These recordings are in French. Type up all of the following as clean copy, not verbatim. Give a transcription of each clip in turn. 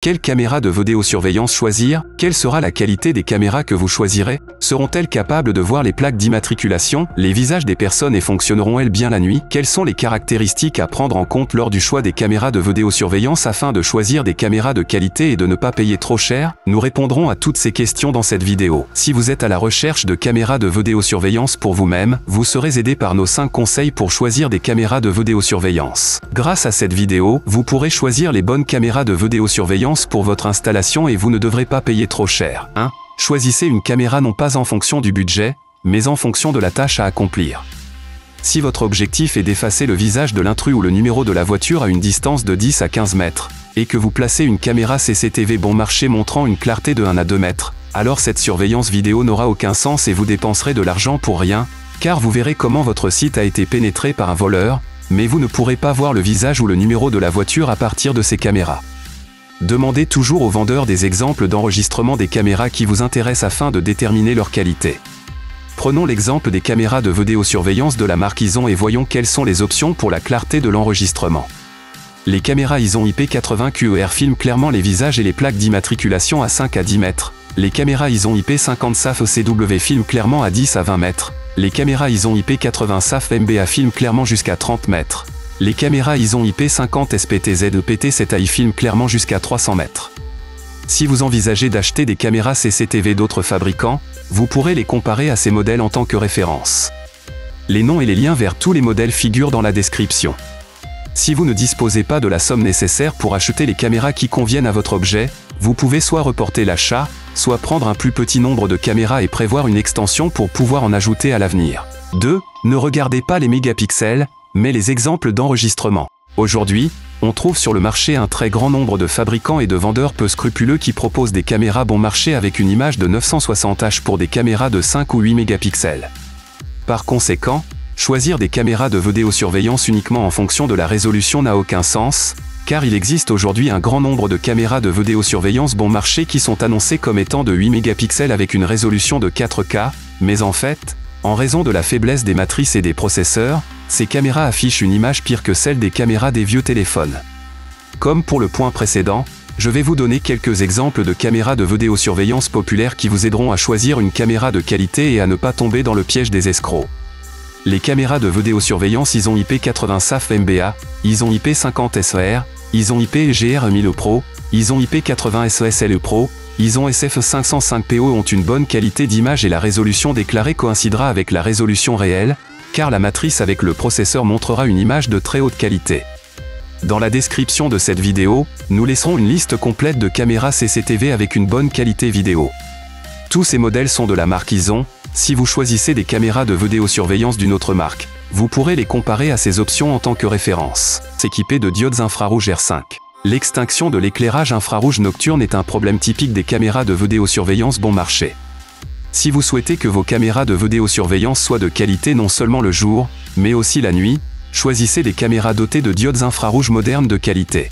Quelle caméra de vidéosurveillance choisir? Quelle sera la qualité des caméras que vous choisirez? Seront-elles capables de voir les plaques d'immatriculation, les visages des personnes et fonctionneront-elles bien la nuit? Quelles sont les caractéristiques à prendre en compte lors du choix des caméras de vidéosurveillance afin de choisir des caméras de qualité et de ne pas payer trop cher? Nous répondrons à toutes ces questions dans cette vidéo. Si vous êtes à la recherche de caméras de vidéosurveillance pour vous-même, vous serez aidé par nos 5 conseils pour choisir des caméras de vidéosurveillance. Grâce à cette vidéo, vous pourrez choisir les bonnes caméras de vidéosurveillance pour votre installation et vous ne devrez pas payer trop cher. 1. Choisissez une caméra non pas en fonction du budget, mais en fonction de la tâche à accomplir. Si votre objectif est d'effacer le visage de l'intrus ou le numéro de la voiture à une distance de 10 à 15 mètres, et que vous placez une caméra CCTV bon marché montrant une clarté de 1 à 2 mètres, alors cette surveillance vidéo n'aura aucun sens et vous dépenserez de l'argent pour rien, car vous verrez comment votre site a été pénétré par un voleur, mais vous ne pourrez pas voir le visage ou le numéro de la voiture à partir de ces caméras. Demandez toujours aux vendeurs des exemples d'enregistrement des caméras qui vous intéressent afin de déterminer leur qualité. Prenons l'exemple des caméras de vidéosurveillance de la marque ISON et voyons quelles sont les options pour la clarté de l'enregistrement. Les caméras ISON IP80 QER filment clairement les visages et les plaques d'immatriculation à 5 à 10 mètres. Les caméras ISON IP50 SAF ECW filment clairement à 10 à 20 mètres. Les caméras ISON IP80 SAF MBA filment clairement jusqu'à 30 mètres. Les caméras ISON IP50 SPTZ EPT7AI filment clairement jusqu'à 300 mètres. Si vous envisagez d'acheter des caméras CCTV d'autres fabricants, vous pourrez les comparer à ces modèles en tant que référence. Les noms et les liens vers tous les modèles figurent dans la description. Si vous ne disposez pas de la somme nécessaire pour acheter les caméras qui conviennent à votre objet, vous pouvez soit reporter l'achat, soit prendre un plus petit nombre de caméras et prévoir une extension pour pouvoir en ajouter à l'avenir. 2. Ne regardez pas les mégapixels, mais les exemples d'enregistrement. Aujourd'hui, on trouve sur le marché un très grand nombre de fabricants et de vendeurs peu scrupuleux qui proposent des caméras bon marché avec une image de 960h pour des caméras de 5 ou 8 mégapixels. Par conséquent, choisir des caméras de vidéosurveillance uniquement en fonction de la résolution n'a aucun sens, car il existe aujourd'hui un grand nombre de caméras de vidéosurveillance bon marché qui sont annoncées comme étant de 8 mégapixels avec une résolution de 4K, mais en fait, en raison de la faiblesse des matrices et des processeurs, ces caméras affichent une image pire que celle des caméras des vieux téléphones. Comme pour le point précédent, je vais vous donner quelques exemples de caméras de vidéosurveillance populaires qui vous aideront à choisir une caméra de qualité et à ne pas tomber dans le piège des escrocs. Les caméras de vidéosurveillance ISON IP80 SAF MBA, ISON IP50 SER, ISON IP GR 1000 Pro, ISON IP80 SESLE Pro, ISON SF505PO ont une bonne qualité d'image et la résolution déclarée coïncidera avec la résolution réelle, car la matrice avec le processeur montrera une image de très haute qualité. Dans la description de cette vidéo, nous laisserons une liste complète de caméras CCTV avec une bonne qualité vidéo. Tous ces modèles sont de la marque ISON. Si vous choisissez des caméras de vidéosurveillance d'une autre marque, vous pourrez les comparer à ces options en tant que référence. S'équiper de diodes infrarouges R5. L'extinction de l'éclairage infrarouge nocturne est un problème typique des caméras de vidéosurveillance bon marché. Si vous souhaitez que vos caméras de vidéosurveillance soient de qualité non seulement le jour, mais aussi la nuit, choisissez des caméras dotées de diodes infrarouges modernes de qualité.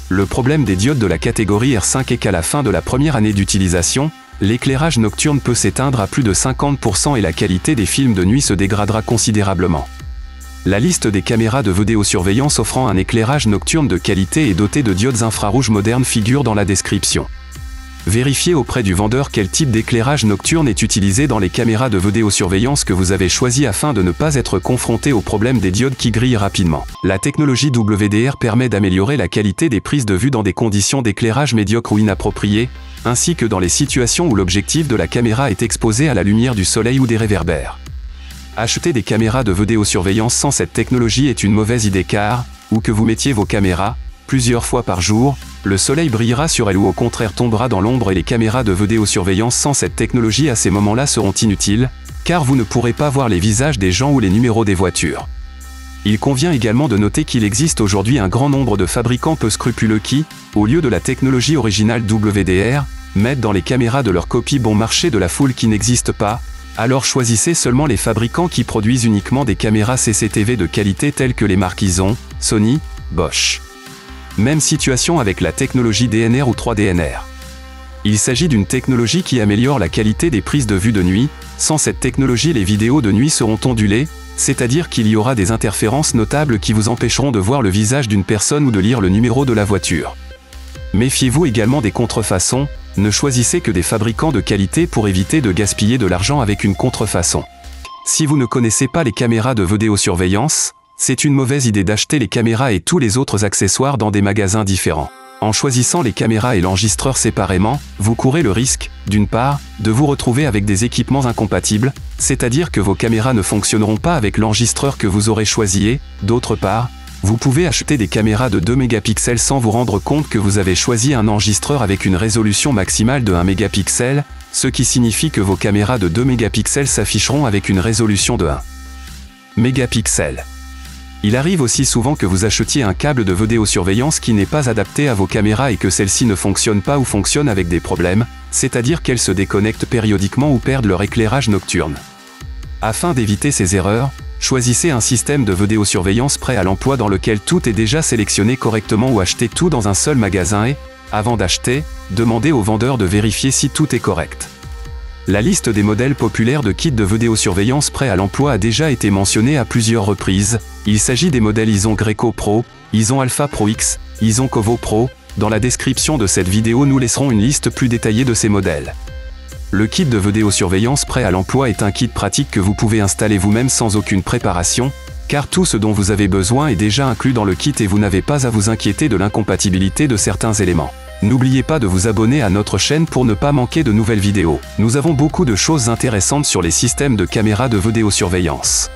Le problème des diodes de la catégorie R5 est qu'à la fin de la première année d'utilisation, l'éclairage nocturne peut s'éteindre à plus de 50% et la qualité des films de nuit se dégradera considérablement. La liste des caméras de vidéosurveillance offrant un éclairage nocturne de qualité et dotée de diodes infrarouges modernes figure dans la description. Vérifiez auprès du vendeur quel type d'éclairage nocturne est utilisé dans les caméras de vidéosurveillance que vous avez choisies afin de ne pas être confronté au problème des diodes qui grillent rapidement. La technologie WDR permet d'améliorer la qualité des prises de vue dans des conditions d'éclairage médiocres ou inappropriées, ainsi que dans les situations où l'objectif de la caméra est exposé à la lumière du soleil ou des réverbères. Acheter des caméras de vidéosurveillance sans cette technologie est une mauvaise idée car, où que vous mettiez vos caméras, plusieurs fois par jour, le soleil brillera sur elles ou au contraire tombera dans l'ombre et les caméras de vidéosurveillance sans cette technologie à ces moments-là seront inutiles, car vous ne pourrez pas voir les visages des gens ou les numéros des voitures. Il convient également de noter qu'il existe aujourd'hui un grand nombre de fabricants peu scrupuleux qui, au lieu de la technologie originale WDR, mettent dans les caméras de leur copie bon marché de la foule qui n'existe pas, alors choisissez seulement les fabricants qui produisent uniquement des caméras CCTV de qualité telles que les marques ISON, Sony, Bosch. Même situation avec la technologie DNR ou 3DNR. Il s'agit d'une technologie qui améliore la qualité des prises de vue de nuit. Sans cette technologie, les vidéos de nuit seront ondulées, c'est-à-dire qu'il y aura des interférences notables qui vous empêcheront de voir le visage d'une personne ou de lire le numéro de la voiture. Méfiez-vous également des contrefaçons, ne choisissez que des fabricants de qualité pour éviter de gaspiller de l'argent avec une contrefaçon. Si vous ne connaissez pas les caméras de vidéosurveillance, c'est une mauvaise idée d'acheter les caméras et tous les autres accessoires dans des magasins différents. En choisissant les caméras et l'enregistreur séparément, vous courez le risque, d'une part, de vous retrouver avec des équipements incompatibles, c'est-à-dire que vos caméras ne fonctionneront pas avec l'enregistreur que vous aurez choisi et, d'autre part, vous pouvez acheter des caméras de 2 mégapixels sans vous rendre compte que vous avez choisi un enregistreur avec une résolution maximale de 1 mégapixel, ce qui signifie que vos caméras de 2 mégapixels s'afficheront avec une résolution de 1 mégapixel. Il arrive aussi souvent que vous achetiez un câble de vidéosurveillance qui n'est pas adapté à vos caméras et que celle-ci ne fonctionne pas ou fonctionne avec des problèmes, c'est-à-dire qu'elles se déconnectent périodiquement ou perdent leur éclairage nocturne. Afin d'éviter ces erreurs, choisissez un système de vidéosurveillance prêt à l'emploi dans lequel tout est déjà sélectionné correctement ou achetez tout dans un seul magasin et, avant d'acheter, demandez au vendeur de vérifier si tout est correct. La liste des modèles populaires de kits de vidéosurveillance prêts à l'emploi a déjà été mentionnée à plusieurs reprises. Il s'agit des modèles Ison Greco Pro, Ison Alpha Pro X, Ison Covo Pro. Dans la description de cette vidéo, nous laisserons une liste plus détaillée de ces modèles. Le kit de vidéosurveillance prêt à l'emploi est un kit pratique que vous pouvez installer vous-même sans aucune préparation, car tout ce dont vous avez besoin est déjà inclus dans le kit et vous n'avez pas à vous inquiéter de l'incompatibilité de certains éléments. N'oubliez pas de vous abonner à notre chaîne pour ne pas manquer de nouvelles vidéos. Nous avons beaucoup de choses intéressantes sur les systèmes de caméras de vidéosurveillance.